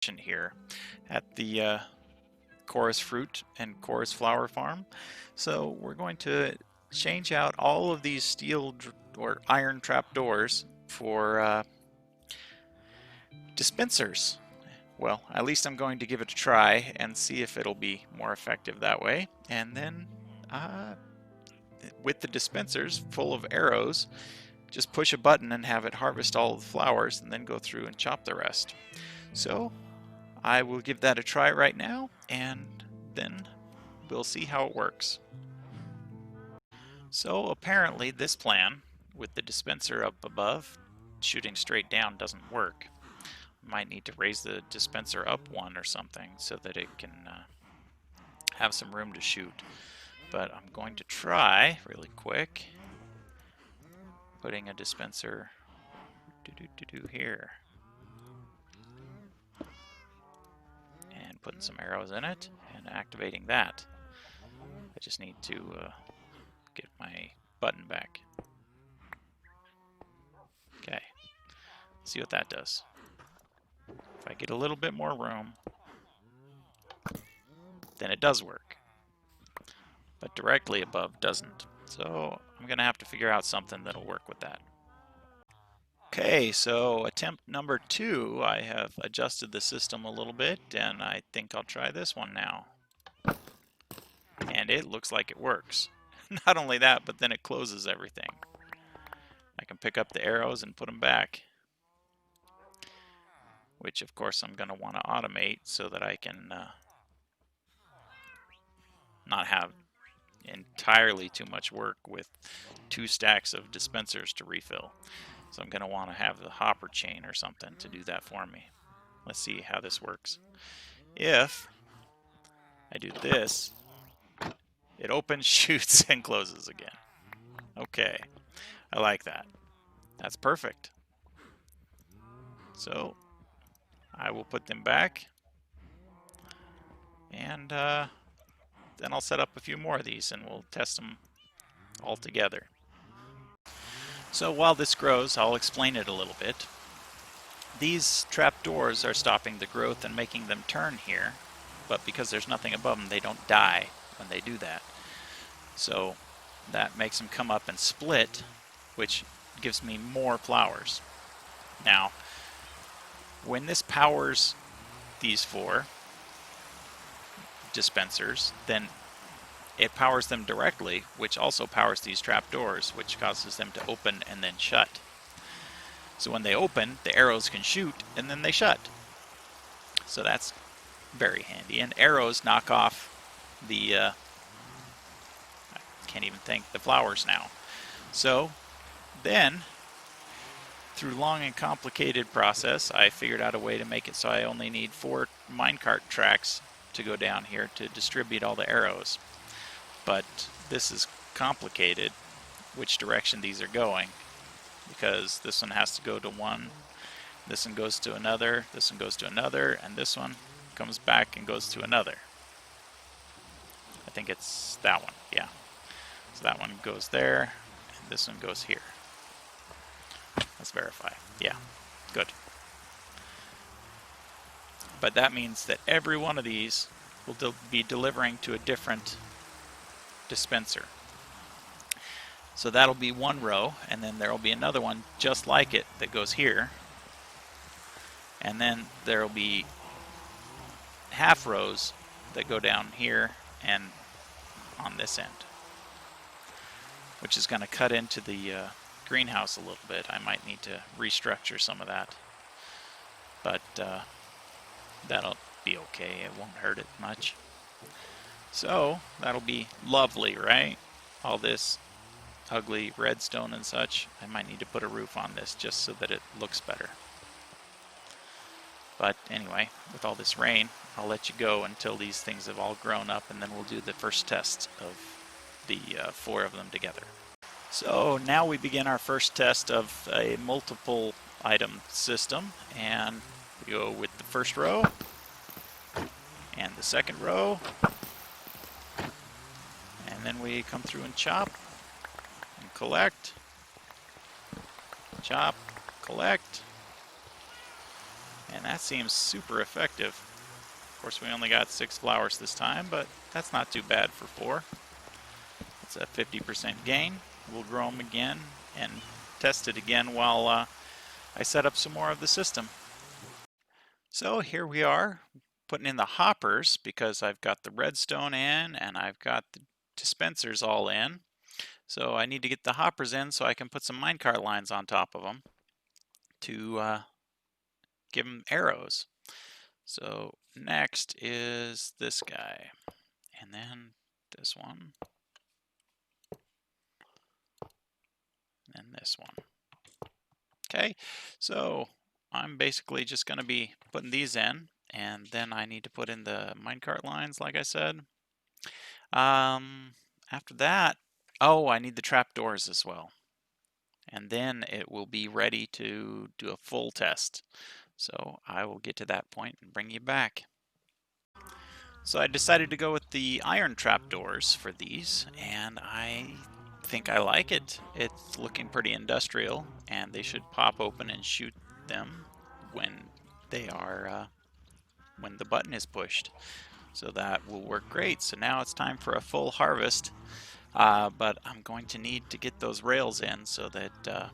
here at the chorus fruit and chorus flower farm. So we're going to change out all of these steel or iron trap doors for dispensers. Well, at least I'm going to give it a try and see if it'll be more effective that way. And then with the dispensers full of arrows, just push a button and have it harvest all of the flowers and then go through and chop the rest. So I will give that a try right now, and then we'll see how it works. So apparently this plan with the dispenser up above shooting straight down doesn't work. Might need to raise the dispenser up one or something so that it can have some room to shoot. But I'm going to try really quick putting a dispenser here and putting some arrows in it and activating that. I just need to get my button back. Okay, see what that does. If I get a little bit more room, then it does work. But directly above doesn't. So I'm going to have to figure out something that'll work with that. Okay, so attempt number 2, I have adjusted the system a little bit, and I think I'll try this one now. And it looks like it works. Not only that, but then it closes everything. I can pick up the arrows and put them back, which of course I'm going to want to automate so that I can not have entirely too much work with 2 stacks of dispensers to refill. So I'm going to want to have the hopper chain or something to do that for me. Let's see how this works. If I do this, it opens, shoots, and closes again. Okay, I like that. That's perfect. So I will put them back, and then I'll set up a few more of these and we'll test them all together. So while this grows, I'll explain it a little bit. These trapdoors are stopping the growth and making them turn here, but because there's nothing above them, they don't die when they do that. So that makes them come up and split, which gives me more flowers. Now, when this powers these 4 dispensers, then it powers them directly, which also powers these trapdoors, which causes them to open and then shut. So when they open, the arrows can shoot, and then they shut. So that's very handy. And arrows knock off the, I can't even think, the flowers now. So then, through long and complicated process, I figured out a way to make it so I only need 4 minecart tracks to go down here to distribute all the arrows. But this is complicated, which direction these are going, because this one has to go to one, this one goes to another, this one goes to another, and this one comes back and goes to another. I think it's that one, yeah. So that one goes there, and this one goes here. Let's verify. Yeah, good. But that means that every one of these will be delivering to a different dispenser. So that'll be one row, and then there'll be another one just like it that goes here. And then there'll be half rows that go down here and on this end, which is going to cut into the greenhouse a little bit. I might need to restructure some of that, but that'll be okay. It won't hurt it much. So that'll be lovely, right? All this ugly redstone and such. I might need to put a roof on this just so that it looks better. But anyway, with all this rain, I'll let you go until these things have all grown up, and then we'll do the first test of the 4 of them together. So now we begin our first test of a multiple item system, and we go with the first row and the second row, and then we come through and chop and collect, chop, collect, and that's that seems super effective. Of course, we only got 6 flowers this time, but that's not too bad for 4. It's a 50% gain. We'll grow them again and test it again while I set up some more of the system. So here we are, putting in the hoppers because I've got the redstone in and I've got the dispensers all in. So I need to get the hoppers in so I can put some minecart lines on top of them to give them arrows. So next is this guy, and then this one, and this one. Okay, so I'm basically just going to be putting these in, and then I need to put in the minecart lines, like I said. After that, oh, I need the trapdoors as well. And then it will be ready to do a full test. So I will get to that point and bring you back. So I decided to go with the iron trapdoors for these, and I think I like it. It's looking pretty industrial, and they should pop open and shoot them when they are when the button is pushed. So that will work great. So now it's time for a full harvest, but I'm going to need to get those rails in so that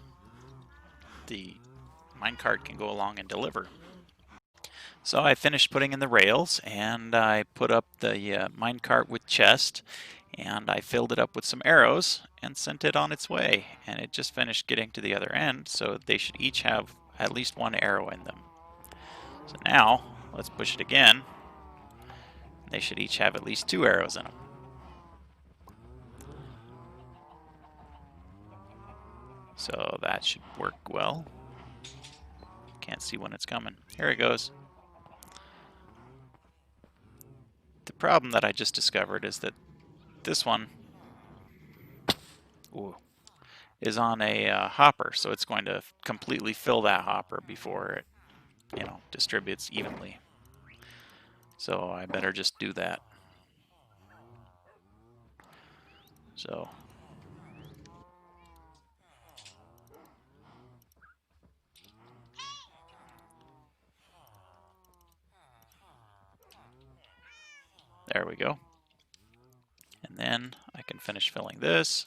the minecart can go along and deliver. So I finished putting in the rails, and I put up the minecart with chest, and I filled it up with some arrows and sent it on its way. And it just finished getting to the other end, so they should each have at least 1 arrow in them. So now let's push it again. They should each have at least 2 arrows in them. So that should work well. Can't see when it's coming. Here it goes. The problem that I just discovered is that this one is on a hopper, so it's going to completely fill that hopper before it, distributes evenly. So I better just do that. So there we go. And then I can finish filling this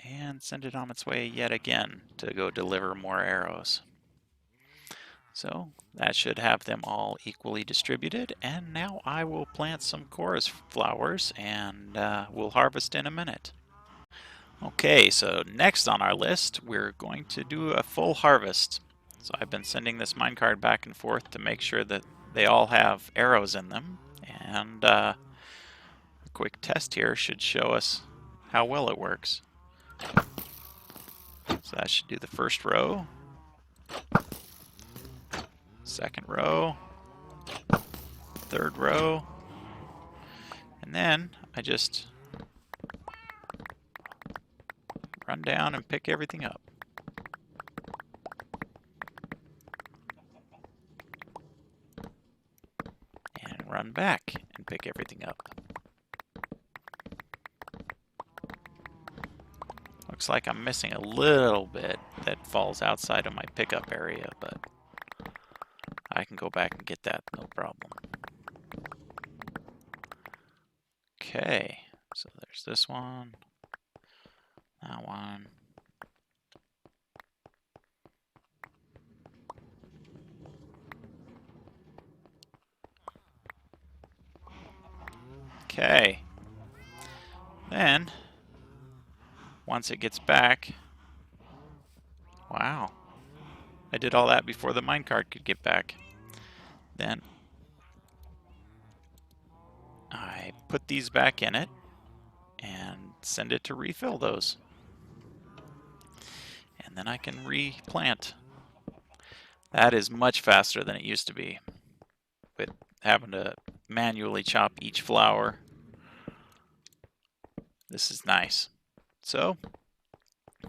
and send it on its way yet again to go deliver more arrows. So that should have them all equally distributed, and now I will plant some chorus flowers and we'll harvest in a minute. Okay, so next on our list we're going to do a full harvest. So I've been sending this minecart back and forth to make sure that they all have arrows in them, and a quick test here should show us how well it works. So that should do the first row, second row, third row, and then I just run down and pick everything up. And run back and pick everything up. Looks like I'm missing a little bit that falls outside of my pickup area, but I can go back and get that, no problem. Okay, so there's this one, that one. Okay, then once it gets back, wow, I did all that before the minecart could get back. Then I put these back in it and send it to refill those. And then I can replant. That is much faster than it used to be, with having to manually chop each flower. This is nice. So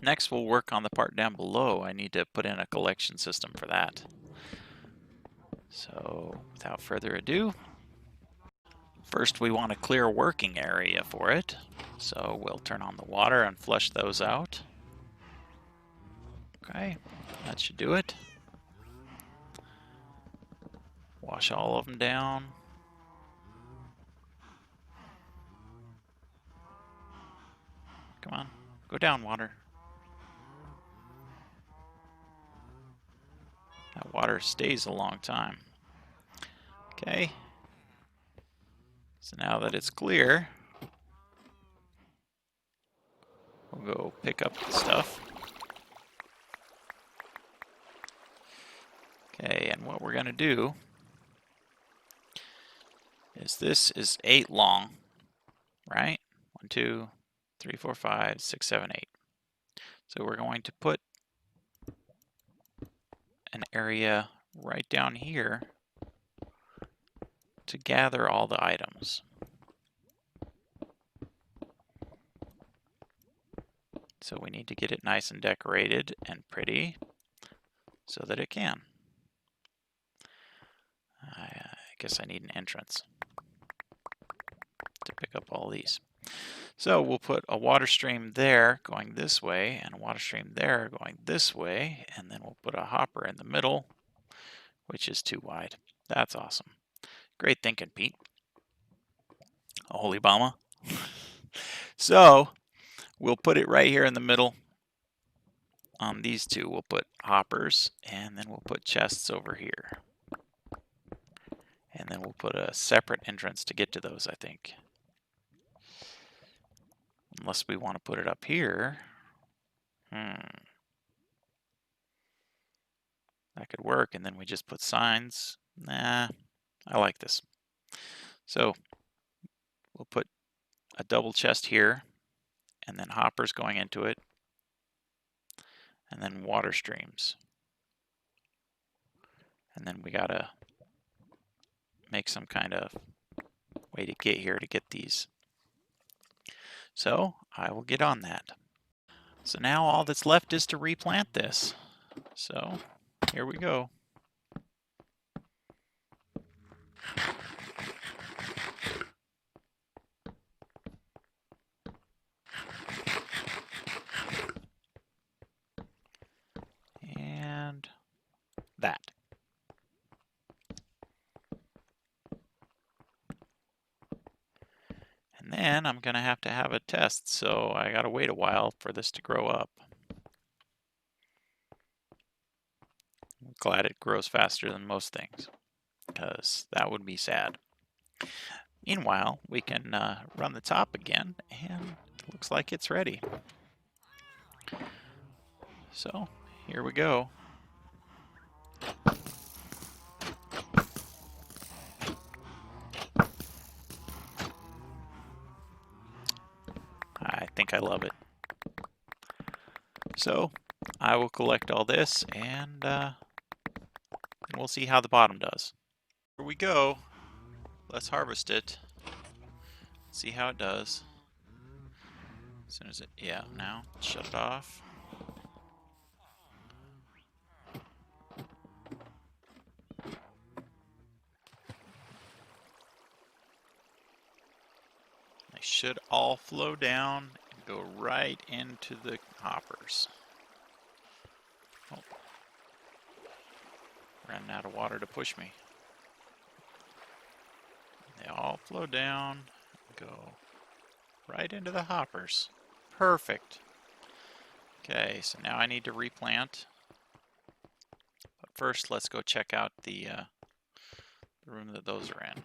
next we'll work on the part down below. I need to put in a collection system for that. So without further ado, first we want a clear working area for it. So we'll turn on the water and flush those out. Okay, that should do it. Wash all of them down. Come on, go down, water. That water stays a long time. Okay. So now that it's clear, we'll go pick up the stuff. Okay, and what we're going to do is this is 8 long, right? 1, 2, 3, 4, 5, 6, 7, 8. So we're going to put an area right down here to gather all the items. So we need to get it nice and decorated and pretty so that it can. I guess I need an entrance to pick up all these. So we'll put a water stream there going this way and a water stream there going this way, and then we'll put a hopper in the middle, which is too wide. That's awesome. Great thinking, Pete. Aholibamah. So we'll put it right here in the middle. On these two, we'll put hoppers, and then we'll put chests over here. And then we'll put a separate entrance to get to those, I think. Unless we want to put it up here. That could work, and then we just put signs. Nah, I like this. So we'll put a double chest here, and then hoppers going into it, and then water streams. And then we gotta make some kind of way to get here to get these. So I will get on that. So now all that's left is to replant this. So here we go. And that. And then I'm going to have a test, so I got to wait a while for this to grow up. I'm glad it grows faster than most things, because that would be sad. Meanwhile, we can run the top again, and it looks like it's ready. So here we go. I think I love it. So I will collect all this, and we'll see how the bottom does. Here we go. Let's harvest it. See how it does. As soon as it, yeah, now shut it off. They should all flow down and go right into the hoppers. Oh. Ran out of water to push me. They all flow down, go right into the hoppers. Perfect. Okay, so now I need to replant. But first, let's go check out the room that those are in.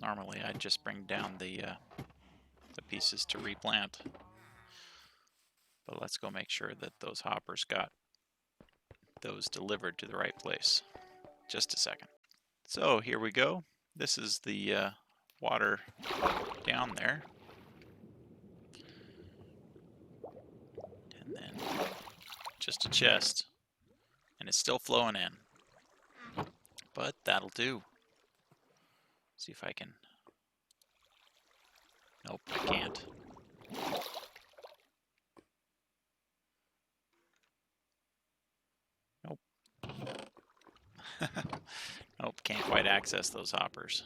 Normally, I'd just bring down the pieces to replant. But let's go make sure that those hoppers got those delivered to the right place. Just a second. So here we go. This is the water down there. And then just a chest. And it's still flowing in. But that'll do. See if I can... Nope, I can't. Nope. Nope, can't quite access those hoppers.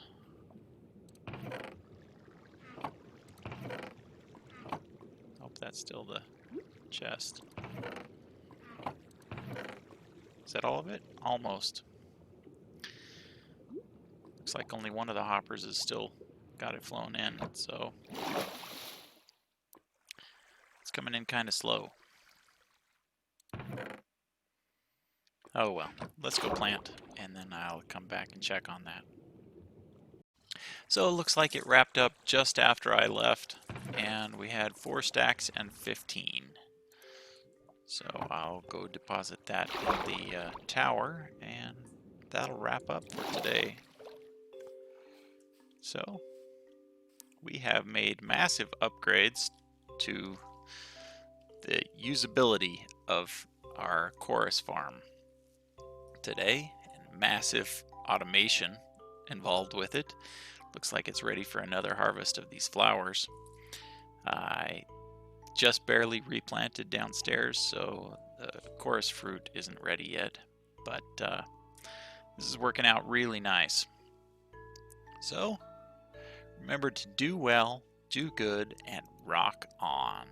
Nope, that's still the chest. Is that all of it? Almost. Looks like only one of the hoppers has still got it flown in, so it's coming in kind of slow. Oh well, let's go plant, and then I'll come back and check on that. So it looks like it wrapped up just after I left, and we had 4 stacks and 15. So I'll go deposit that in the tower, and that'll wrap up for today. So we have made massive upgrades to the usability of our chorus farm today, and massive automation involved with it. Looks like it's ready for another harvest of these flowers. I just barely replanted downstairs, so the chorus fruit isn't ready yet, but this is working out really nice. So remember to do well, do good, and rock on.